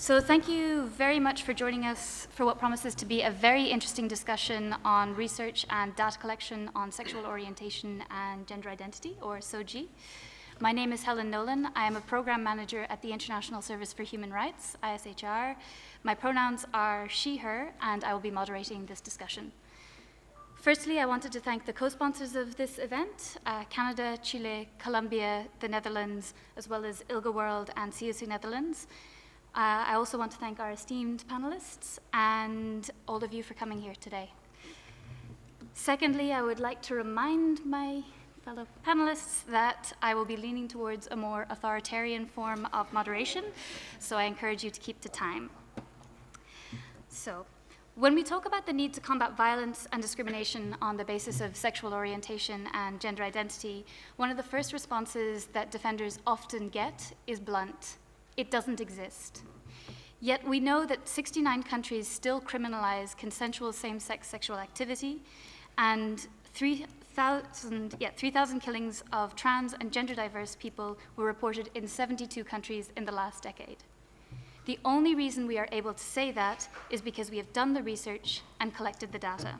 So thank you very much for joining us for what promises to be a very interesting discussion on research and data collection on sexual orientation and gender identity, or SOGI. My name is Helen Nolan. I am a program manager at the International Service for Human Rights, ISHR. My pronouns are she, her, and I will be moderating this discussion. Firstly, I wanted to thank the co-sponsors of this event, Canada, Chile, Colombia, the Netherlands, as well as ILGA World and COC Netherlands. I also want to thank our esteemed panelists and all of you for coming here today. Secondly, I would like to remind my fellow panelists that I will be leaning towards a more authoritarian form of moderation, so I encourage you to keep to time. So, when we talk about the need to combat violence and discrimination on the basis of sexual orientation and gender identity, one of the first responses that defenders often get is blunt. It doesn't exist. Yet we know that 69 countries still criminalize consensual same-sex sexual activity, and 3,000 killings of trans and gender diverse people were reported in 72 countries in the last decade. The only reason we are able to say that is because we have done the research and collected the data.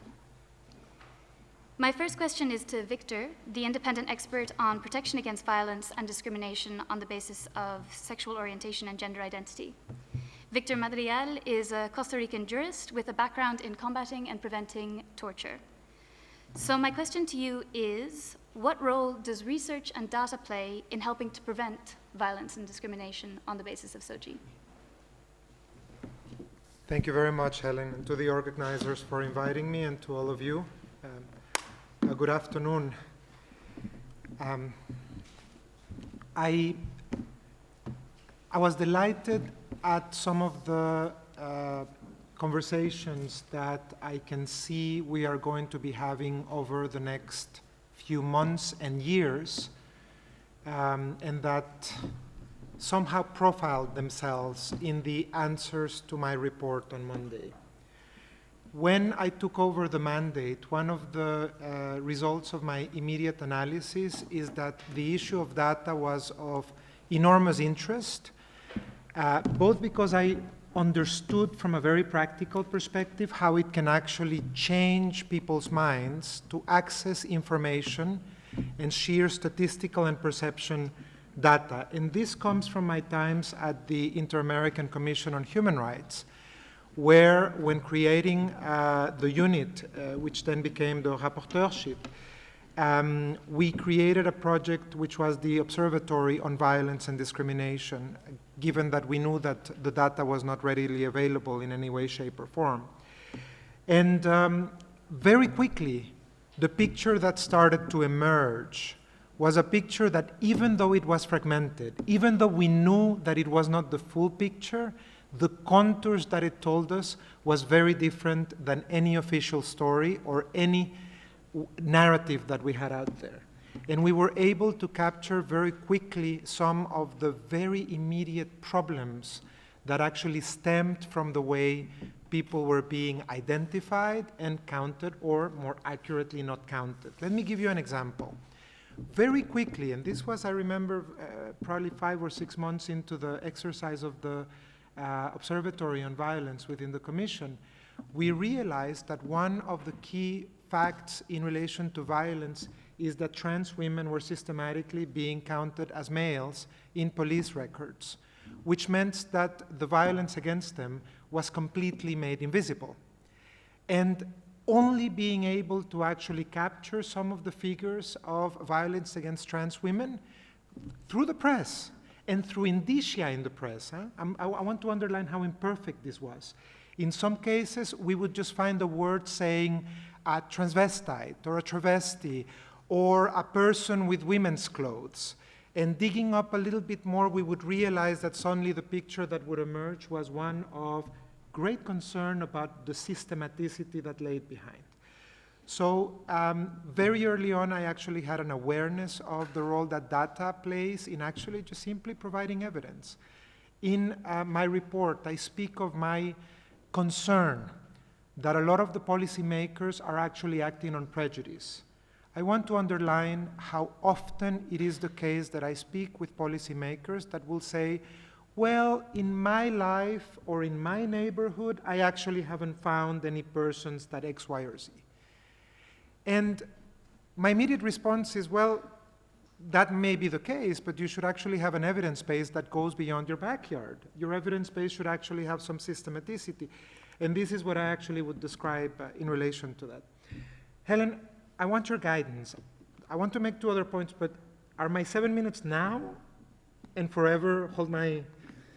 My first question is to Victor, the independent expert on protection against violence and discrimination on the basis of sexual orientation and gender identity. Victor Madrigal is a Costa Rican jurist with a background in combating and preventing torture. So my question to you is, what role does research and data play in helping to prevent violence and discrimination on the basis of SOGI? Thank you very much, Helen, and to the organizers for inviting me, and to all of you. Good afternoon. I was delighted at some of the conversations that I can see we are going to be having over the next few months and years, and that somehow profiled themselves in the answers to my report on Monday. When I took over the mandate, one of the results of my immediate analysis is that the issue of data was of enormous interest, both because I understood from a very practical perspective how it can actually change people's minds to access information and share statistical and perception data. And this comes from my times at the Inter-American Commission on Human Rights, where when creating the unit, which then became the rapporteurship, we created a project which was the Observatory on Violence and Discrimination, given that we knew that the data was not readily available in any way, shape, or form. And very quickly, the picture that started to emerge was a picture that, even though it was fragmented, even though we knew that it was not the full picture, the contours that it told us was very different than any official story or any narrative that we had out there. And we were able to capture very quickly some of the very immediate problems that actually stemmed from the way people were being identified and counted, or more accurately, not counted. Let me give you an example. Very quickly, and this was, I remember, probably 5 or 6 months into the exercise of the Observatory on Violence within the Commission, we realized that one of the key facts in relation to violence is that trans women were systematically being counted as males in police records, which meant that the violence against them was completely made invisible. And only being able to actually capture some of the figures of violence against trans women through the press, and through indicia in the press. I want to underline how imperfect this was. In some cases, we would just find a word saying a transvestite or a travesti or a person with women's clothes. And digging up a little bit more, we would realize that suddenly the picture that would emerge was one of great concern about the systematicity that lay behind. So very early on, I actually had an awareness of the role that data plays in actually just simply providing evidence. In my report, I speak of my concern that a lot of the policymakers are actually acting on prejudice. I want to underline how often it is the case that I speak with policymakers that will say, Well, in my life or in my neighborhood, I actually haven't found any persons that X, Y, or Z. And my immediate response is, well, that may be the case, but you should actually have an evidence base that goes beyond your backyard. Your evidence base should actually have some systematicity. And this is what I actually would describe in relation to that. Helen, I want your guidance. I want to make 2 other points, but are my 7 minutes now and forever hold my,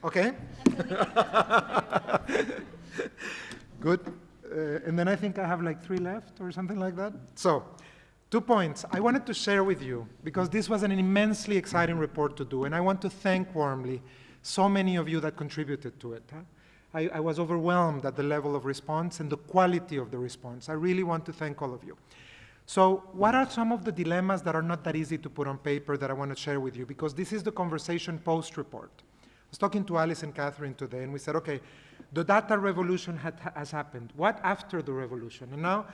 okay? Good. And then I think I have like 3 left or something like that. So, 2 points I wanted to share with you, because this was an immensely exciting report to do, and I want to thank warmly so many of you that contributed to it. I was overwhelmed at the level of response and the quality of the response. I really want to thank all of you. So what are some of the dilemmas that are not that easy to put on paper that I want to share with you? Because this is the conversation post-report. I was talking to Alice and Catherine today, and we said, okay, the data revolution has happened. What after the revolution? And now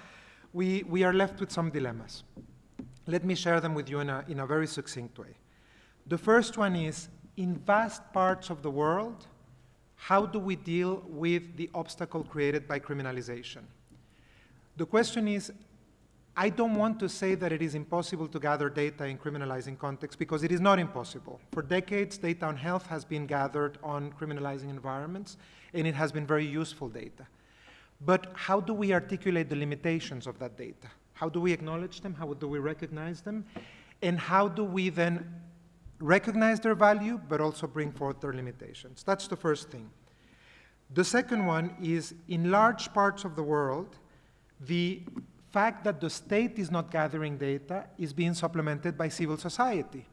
we are left with some dilemmas. Let me share them with you in a very succinct way. The first one is, in vast parts of the world, how do we deal with the obstacle created by criminalization? The question is, I don't want to say that it is impossible to gather data in criminalizing context, because it is not impossible. For decades, data on health has been gathered on criminalizing environments, and it has been very useful data. But how do we articulate the limitations of that data? How do we acknowledge them? How do we recognize them? And how do we then recognize their value, but also bring forth their limitations? That's the first thing. The second one is, in large parts of the world, the fact that the state is not gathering data is being supplemented by civil society.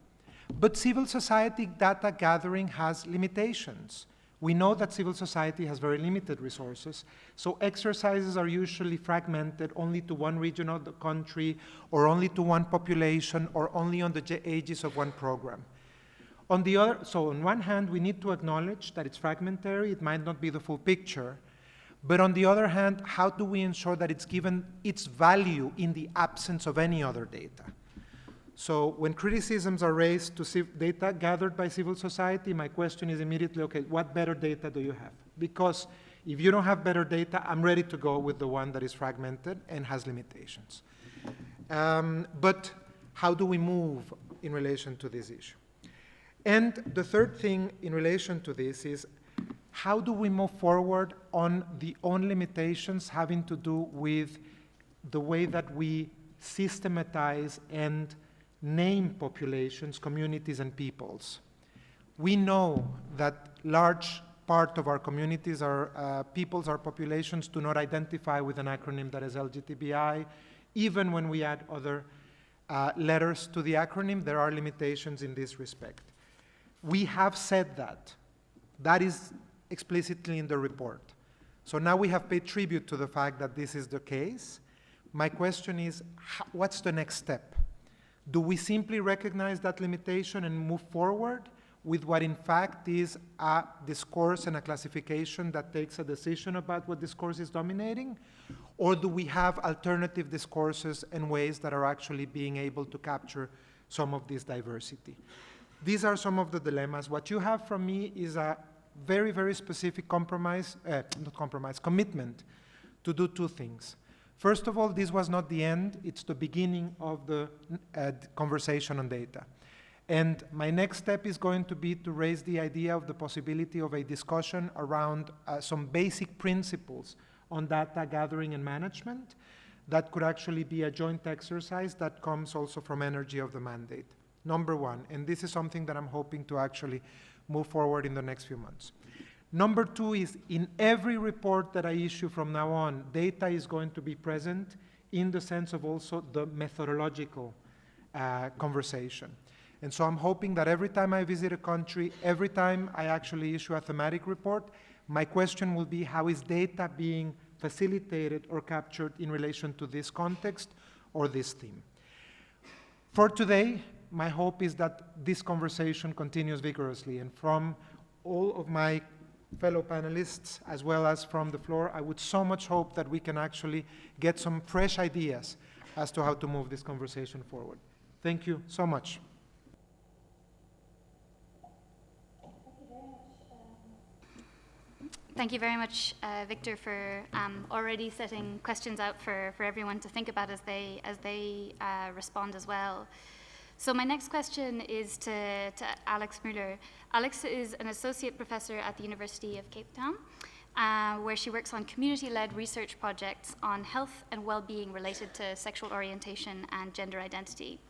But civil society data gathering has limitations. We know that civil society has very limited resources, so exercises are usually fragmented only to one region of the country, or only to one population, or only on the ages of one program. So on one hand, we need to acknowledge that it's fragmentary, it might not be the full picture, but on the other hand, how do we ensure that it's given its value in the absence of any other data? So when criticisms are raised to data gathered by civil society, my question is immediately, okay, what better data do you have? Because if you don't have better data, I'm ready to go with the one that is fragmented and has limitations. But how do we move in relation to this issue? And the third thing in relation to this is, how do we move forward on the own limitations having to do with the way that we systematize and name populations, communities, and peoples? We know that large part of our communities, our peoples, our populations do not identify with an acronym that is LGTBI. Even when we add other letters to the acronym, there are limitations in this respect. We have said that. That is explicitly in the report. So now we have paid tribute to the fact that this is the case. My question is, what's the next step? Do we simply recognize that limitation and move forward with what in fact is a discourse and a classification that takes a decision about what discourse is dominating? Or do we have alternative discourses and ways that are actually being able to capture some of this diversity? These are some of the dilemmas. What you have from me is a very, very specific commitment to do 2 things. First of all, this was not the end, it's the beginning of the conversation on data. And my next step is going to be to raise the idea of the possibility of a discussion around some basic principles on data gathering and management that could actually be a joint exercise that comes also from energy of the mandate. Number 1, and this is something that I'm hoping to actually move forward in the next few months. Number 2 is, in every report that I issue from now on, data is going to be present in the sense of also the methodological conversation. And so I'm hoping that every time I visit a country, every time I actually issue a thematic report, my question will be, how is data being facilitated or captured in relation to this context or this theme? For today, my hope is that this conversation continues vigorously, and from all of my fellow panelists, as well as from the floor, I would so much hope that we can actually get some fresh ideas as to how to move this conversation forward. Thank you so much. Thank you very much. Thank you very much, Victor, for already setting questions out for everyone to think about as they respond as well. So my next question is to Alex Müller. Alex is an associate professor at the University of Cape Town, where she works on community-led research projects on health and well-being related to sexual orientation and gender identity.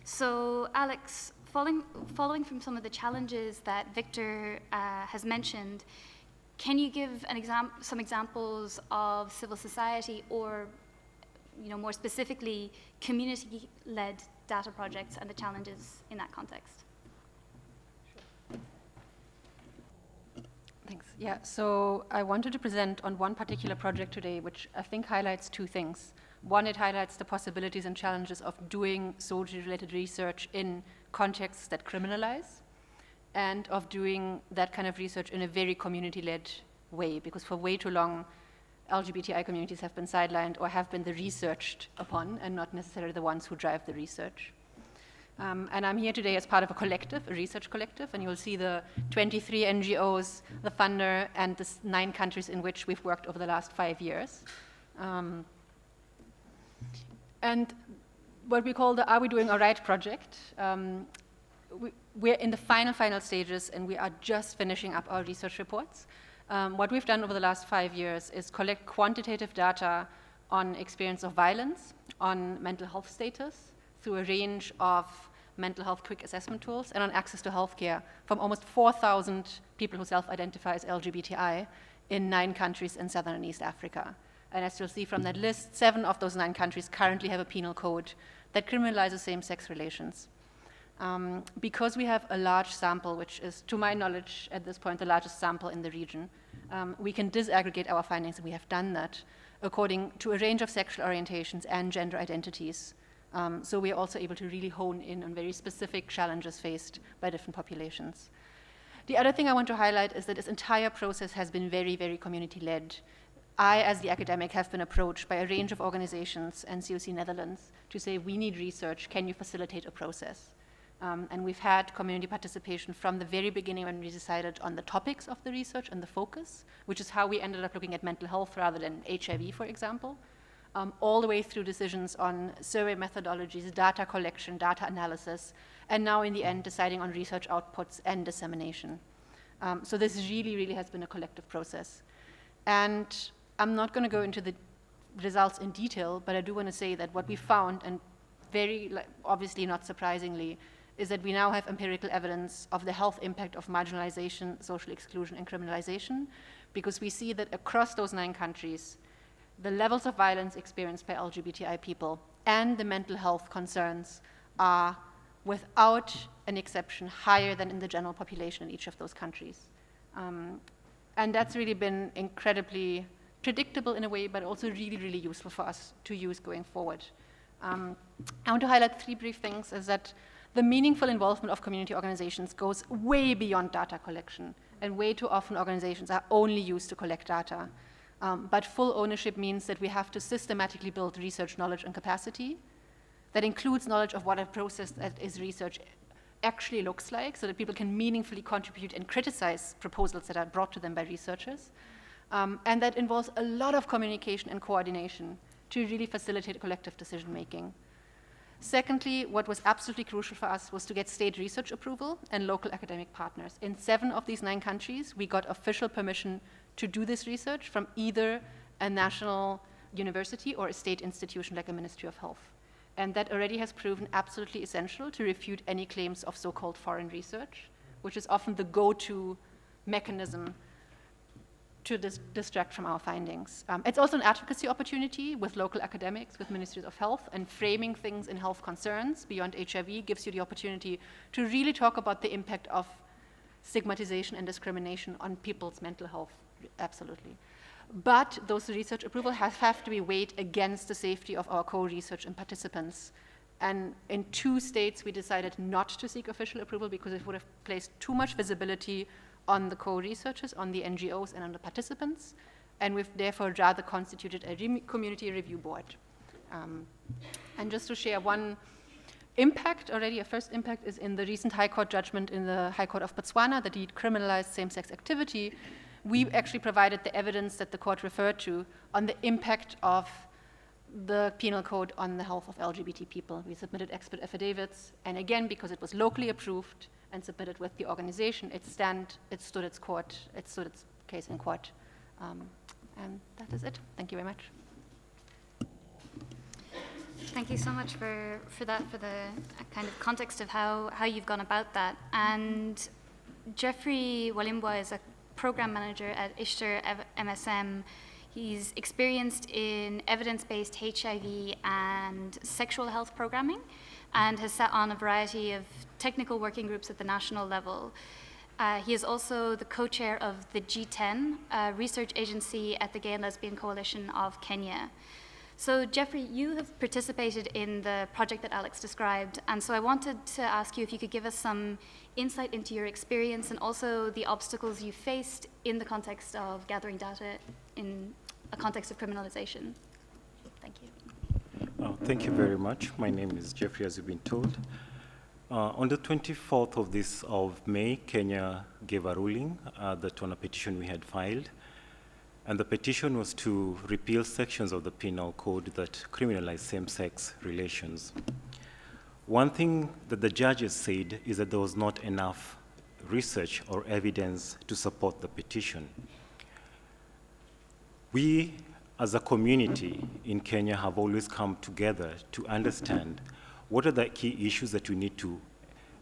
So Alex, following from some of the challenges that Victor has mentioned, can you give some examples of civil society or, more specifically, community-led data projects and the challenges in that context? Thanks. Yeah, so I wanted to present on one particular project today, which I think highlights two things. One, it highlights the possibilities and challenges of doing SOGI-related research in contexts that criminalize, and of doing that kind of research in a very community-led way, because for way too long, LGBTI communities have been sidelined or have been the researched upon and not necessarily the ones who drive the research. And I'm here today as part of a collective, a research collective, and you'll see the 23 NGOs, the funder, and the 9 countries in which we've worked over the last 5 years. And what we call the Are We Doing All Right project, we're in the final stages, and we are just finishing up our research reports. What we've done over the last 5 years is collect quantitative data on experience of violence, on mental health status, through a range of mental health quick assessment tools, and on access to healthcare from almost 4,000 people who self-identify as LGBTI in 9 countries in Southern and East Africa. And as you'll see from that list, 7 of those 9 countries currently have a penal code that criminalizes same-sex relations. Because we have a large sample, which is, to my knowledge, at this point, the largest sample in the region, we can disaggregate our findings, and we have done that, according to a range of sexual orientations and gender identities. So we are also able to really hone in on very specific challenges faced by different populations. The other thing I want to highlight is that this entire process has been very, very community-led. I, as the academic, have been approached by a range of organizations and COC Netherlands to say, we need research, can you facilitate a process? And we've had community participation from the very beginning when we decided on the topics of the research and the focus, which is how we ended up looking at mental health rather than HIV, for example, all the way through decisions on survey methodologies, data collection, data analysis, and now in the end deciding on research outputs and dissemination. So this really, really has been a collective process. And I'm not going to go into the results in detail, but I do want to say that what we found, and very obviously not surprisingly, is that we now have empirical evidence of the health impact of marginalization, social exclusion, and criminalization, because we see that across those 9 countries, the levels of violence experienced by LGBTI people and the mental health concerns are, without an exception, higher than in the general population in each of those countries. And that's really been incredibly predictable in a way, but also really, really useful for us to use going forward. I want to highlight 3 brief things, is that the meaningful involvement of community organizations goes way beyond data collection, and way too often organizations are only used to collect data. But full ownership means that we have to systematically build research knowledge and capacity. That includes knowledge of what a process that is research actually looks like, so that people can meaningfully contribute and criticize proposals that are brought to them by researchers. And that involves a lot of communication and coordination to really facilitate collective decision-making. Secondly, what was absolutely crucial for us was to get state research approval and local academic partners. In 7 of these 9 countries, we got official permission to do this research from either a national university or a state institution like a Ministry of Health. And that already has proven absolutely essential to refute any claims of so-called foreign research, which is often the go-to mechanism to distract from our findings. It's also an advocacy opportunity with local academics, with ministries of health, and framing things in health concerns beyond HIV gives you the opportunity to really talk about the impact of stigmatization and discrimination on people's mental health, absolutely. But those research approvals have to be weighed against the safety of our co-research and participants. And in 2 states, we decided not to seek official approval because it would have placed too much visibility on the co-researchers, on the NGOs, and on the participants. And we've therefore rather constituted a community review board. And just to share one impact already, a first impact is in the recent High Court judgment in the High Court of Botswana that decriminalized same-sex activity. we actually provided the evidence that the court referred to on the impact of the penal code on the health of LGBT people. We submitted expert affidavits, and again, because it was locally approved and submitted with the organization, it stood its case in court. And that is it. Thank you very much. Thank you so much for the kind of context of how you've gone about that. And Jeffrey Walimba is a program manager at ISHTAR MSM. He's experienced in evidence-based HIV and sexual health programming and has sat on a variety of technical working groups at the national level. He is also the co-chair of the G10, a research agency at the Gay and Lesbian Coalition of Kenya. So Jeffrey, you have participated in the project that Alex described, and so I wanted to ask you if you could give us some insight into your experience and also the obstacles you faced in the context of gathering data in a context of criminalization. Thank you. Thank you very much. My name is Jeffrey, as you've been told. On the 24th of May, Kenya gave a ruling that on a petition we had filed, and the petition was to repeal sections of the penal code that criminalize same-sex relations. One thing that the judges said is that there was not enough research or evidence to support the petition. We, as a community in Kenya, have always come together to understand what are the key issues that we need to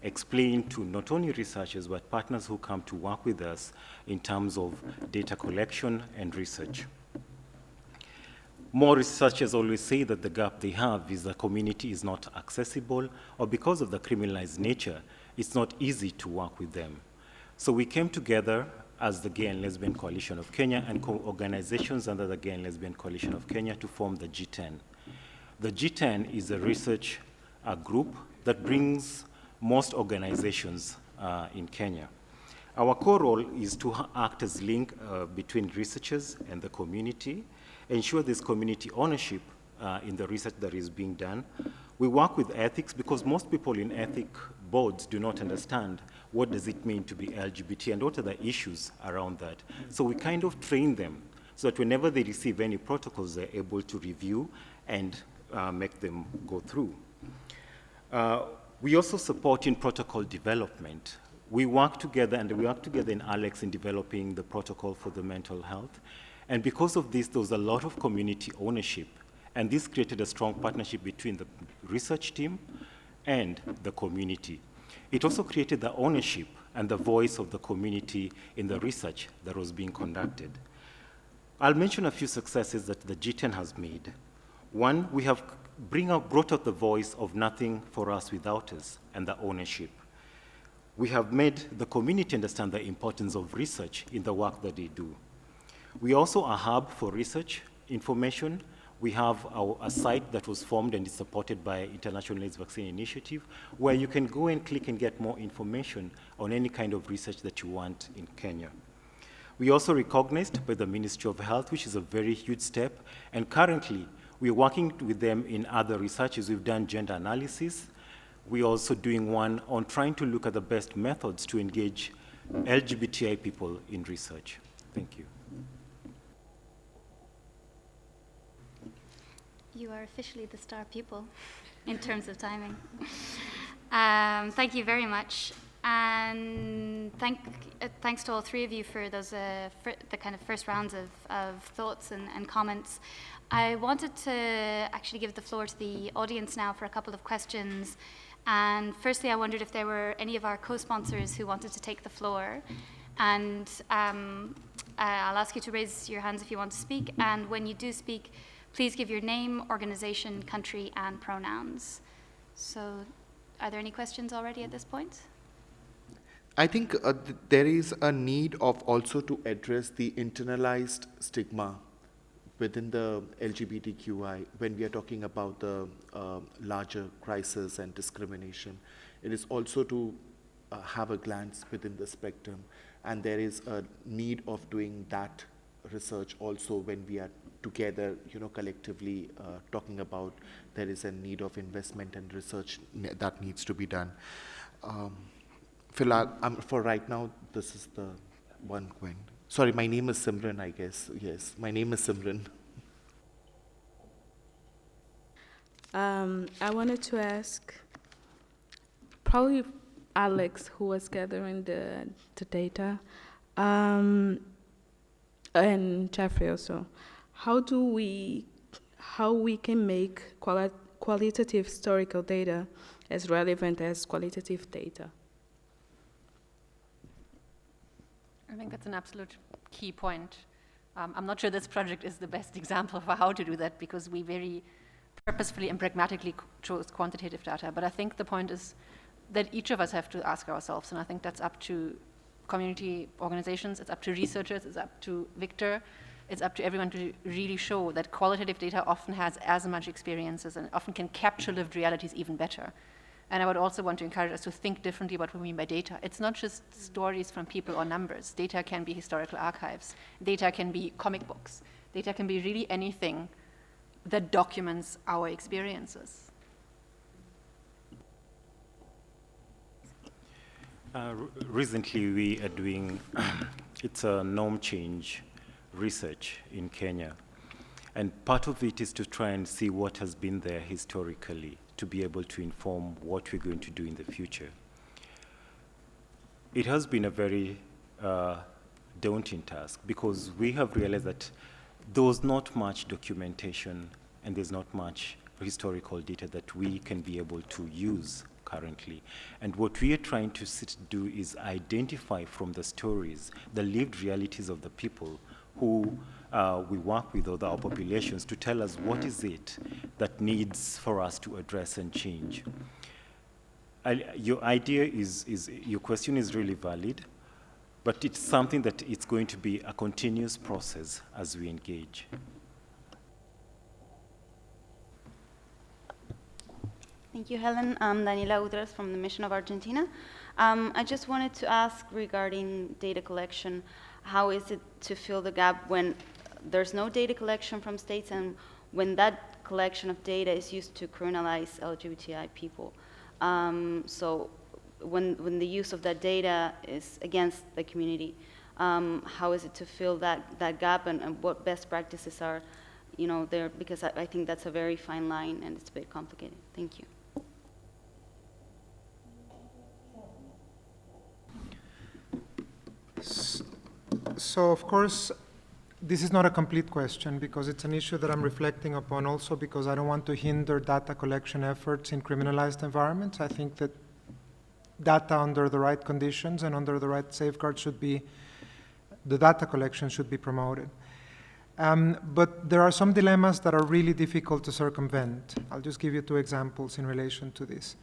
explain to not only researchers, but partners who come to work with us in terms of data collection and research. More researchers always say that the gap they have is the community is not accessible, or because of the criminalized nature, it's not easy to work with them. So we came together as the Gay and Lesbian Coalition of Kenya and organizations under the Gay and Lesbian Coalition of Kenya to form the G10. The G10 is a research group that brings most organizations in Kenya. Our core role is to act as link between researchers and the community, ensure there's community ownership in the research that is being done. We work with ethics because most people in ethic boards do not understand what does it mean to be LGBT and what are the issues around that. So we kind of train them so that whenever they receive any protocols, they're able to review and make them go through. We also support in protocol development. We work together, and we work together in Alex in developing the protocol for the mental health. And because of this, there was a lot of community ownership. And this created a strong partnership between the research team and the community. It also created the ownership and the voice of the community in the research that was being conducted. I'll mention a few successes that the G10 has made. One, we have brought out the voice of nothing for us without us and the ownership. We have made the community understand the importance of research in the work that they do. We also are a hub for research information. We have a site that was formed and is supported by International AIDS Vaccine Initiative, where you can go and click and get more information on any kind of research that you want in Kenya. We also recognized by the Ministry of Health, which is a very huge step, and currently we're working with them in other researches. We've done gender analysis. We're also doing one on trying to look at the best methods to engage LGBTI people in research. Thank you. You are officially the star pupil in terms of timing. Thank you very much. And thanks to all three of you for those the kind of first rounds of thoughts and comments. I wanted to actually give the floor to the audience now for a couple of questions. And firstly, I wondered if there were any of our co-sponsors who wanted to take the floor. And I'll ask you to raise your hands if you want to speak. And when you do speak, please give your name, organization, country, and pronouns. So are there any questions already at this point? I think there is a need of also to address the internalized stigma within the LGBTQI when we are talking about the larger crisis and discrimination. It is also to have a glance within the spectrum, and there is a need of doing that research also when we are together, collectively talking about there is a need of investment and research that needs to be done. Phil, for right now, this is the one going. Sorry, my name is Simran, I guess. Yes, my name is Simran. I wanted to ask, probably Alex, who was gathering the data, and Jeffrey also, how we can make qualitative historical data as relevant as qualitative data? I think that's an absolute key point. I'm not sure this project is the best example for how to do that, because we very purposefully and pragmatically chose quantitative data. But I think the point is that each of us have to ask ourselves, and I think that's up to community organizations, it's up to researchers, it's up to Victor, it's up to everyone to really show that qualitative data often has as much experiences and often can capture lived realities even better. And I would also want to encourage us to think differently about what we mean by data. It's not just stories from people or numbers. Data can be historical archives. Data can be comic books. Data can be really anything that documents our experiences. Recently, we are doing, it's a norm change research in Kenya. And part of it is to try and see what has been there historically, to be able to inform what we're going to do in the future. It has been a very daunting task, because we have realized that there's not much documentation and there's not much historical data that we can be able to use currently. And what we are trying to do is identify from the stories the lived realities of the people who we work with, or our populations, to tell us what is it that needs for us to address and change. Your idea your question is really valid, but it's something that it's going to be a continuous process as we engage. Thank you, Helen. I'm Daniela Udras from the Mission of Argentina. I just wanted to ask regarding data collection, how is it to fill the gap when there's no data collection from states, and when that collection of data is used to criminalize LGBTI people? So when the use of that data is against the community, how is it to fill that gap, and what best practices are there? Because I think that's a very fine line and it's a bit complicated. Thank you. So, of course, this is not a complete question, because it's an issue that I'm reflecting upon also, because I don't want to hinder data collection efforts in criminalized environments. I think that data under the right conditions and under the right safeguards the data collection should be promoted. But there are some dilemmas that are really difficult to circumvent. I'll just give you 2 examples in relation to this.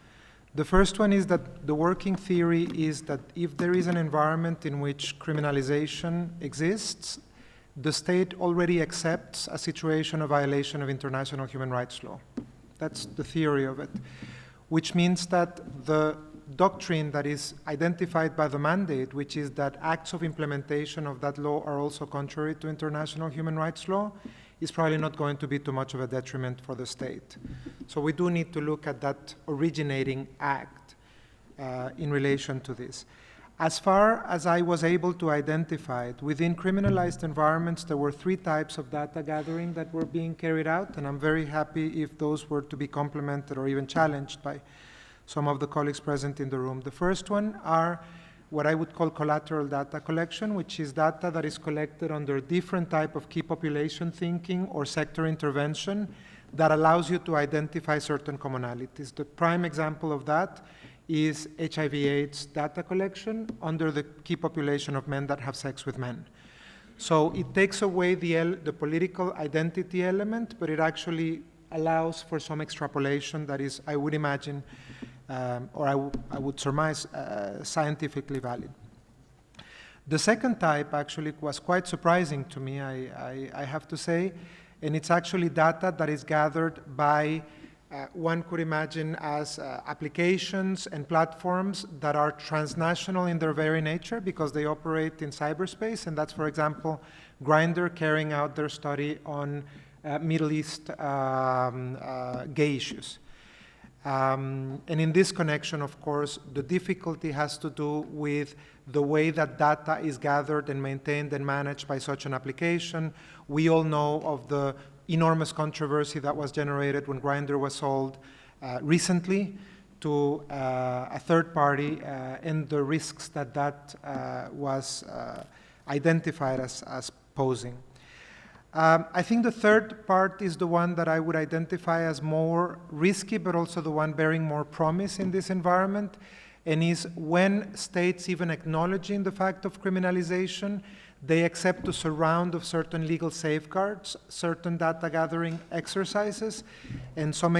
The first one is that the working theory is that if there is an environment in which criminalization exists, the state already accepts a situation of violation of international human rights law. That's the theory of it, which means that the doctrine that is identified by the mandate, which is that acts of implementation of that law are also contrary to international human rights law, is probably not going to be too much of a detriment for the state. So we do need to look at that originating act in relation to this. As far as I was able to identify it, within criminalized environments, there were 3 types of data gathering that were being carried out, and I'm very happy if those were to be complemented or even challenged by some of the colleagues present in the room. The first one are what I would call collateral data collection, which is data that is collected under different type of key population thinking or sector intervention that allows you to identify certain commonalities. The prime example of that is HIV/AIDS data collection under the key population of men that have sex with men. So it takes away the political identity element, but it actually allows for some extrapolation that is, I would imagine, or I would surmise, scientifically valid. The second type actually was quite surprising to me, I have to say, and it's actually data that is gathered by, one could imagine as applications and platforms that are transnational in their very nature because they operate in cyberspace, and that's, for example, Grindr carrying out their study on Middle East gay issues. And in this connection, of course, the difficulty has to do with the way that data is gathered and maintained and managed by such an application. We all know of the enormous controversy that was generated when Grindr was sold recently to a third party and the risks that was identified as posing. I think the third part is the one that I would identify as more risky, but also the one bearing more promise in this environment, and is when states, even acknowledging the fact of criminalization, they accept to surround of certain legal safeguards, certain data gathering exercises, and some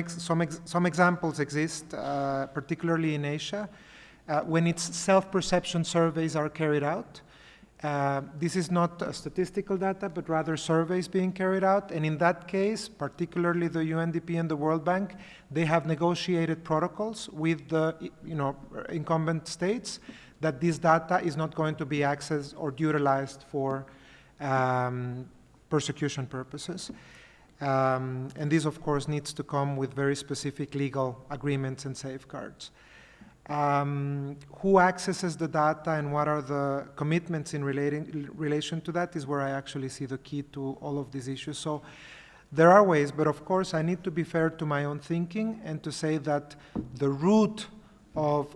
examples exist, particularly in Asia, when its self-perception surveys are carried out. This is not statistical data, but rather surveys being carried out. And in that case, particularly the UNDP and the World Bank, they have negotiated protocols with the incumbent states that this data is not going to be accessed or utilized for persecution purposes. And this, of course, needs to come with very specific legal agreements and safeguards. Who accesses the data and what are the commitments in relation to that is where I actually see the key to all of these issues. So there are ways, but of course I need to be fair to my own thinking and to say that the root of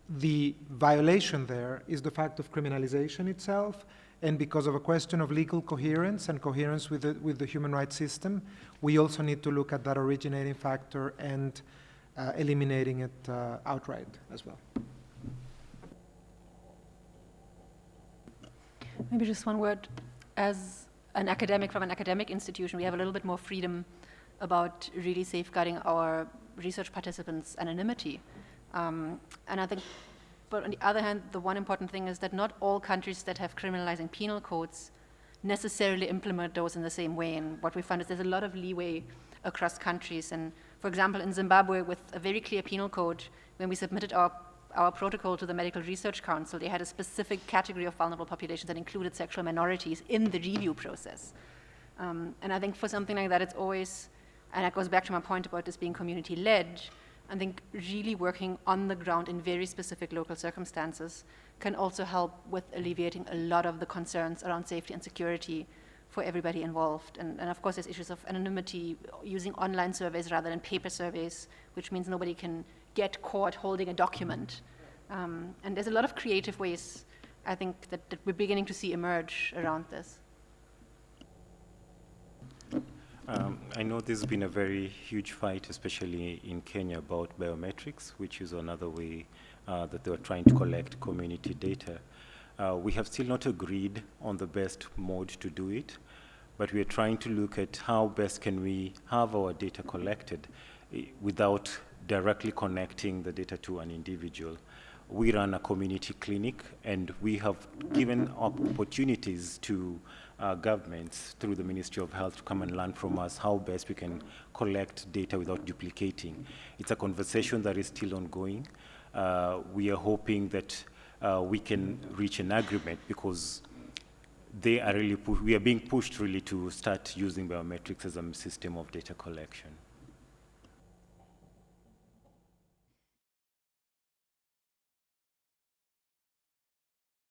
the violation there is the fact of criminalization itself, and because of a question of legal coherence and coherence with the human rights system, we also need to look at that originating factor and eliminating it outright as well. Maybe just one word. As an academic from an academic institution, we have a little bit more freedom about really safeguarding our research participants' anonymity. And I think, but on the other hand, the one important thing is that not all countries that have criminalizing penal codes necessarily implement those in the same way. And what we found is there's a lot of leeway across countries. And for example, in Zimbabwe, with a very clear penal code, when we submitted our protocol to the Medical Research Council, they had a specific category of vulnerable populations that included sexual minorities in the review process. And I think for something like that, it's always, and that goes back to my point about this being community-led, I think really working on the ground in very specific local circumstances can also help with alleviating a lot of the concerns around safety and security for everybody involved. And of course, there's issues of anonymity, using online surveys rather than paper surveys, which means nobody can get caught holding a document. And there's a lot of creative ways, I think, that we're beginning to see emerge around this. I know there's been a very huge fight, especially in Kenya, about biometrics, which is another way that they were trying to collect community data. We have still not agreed on the best mode to do it, but we are trying to look at how best can we have our data collected without directly connecting the data to an individual. We run a community clinic, and we have given opportunities to governments through the Ministry of Health to come and learn from us how best we can collect data without duplicating. It's a conversation that is still ongoing. We are hoping that we can reach an agreement, because they are really we are being pushed really to start using biometrics as a system of data collection.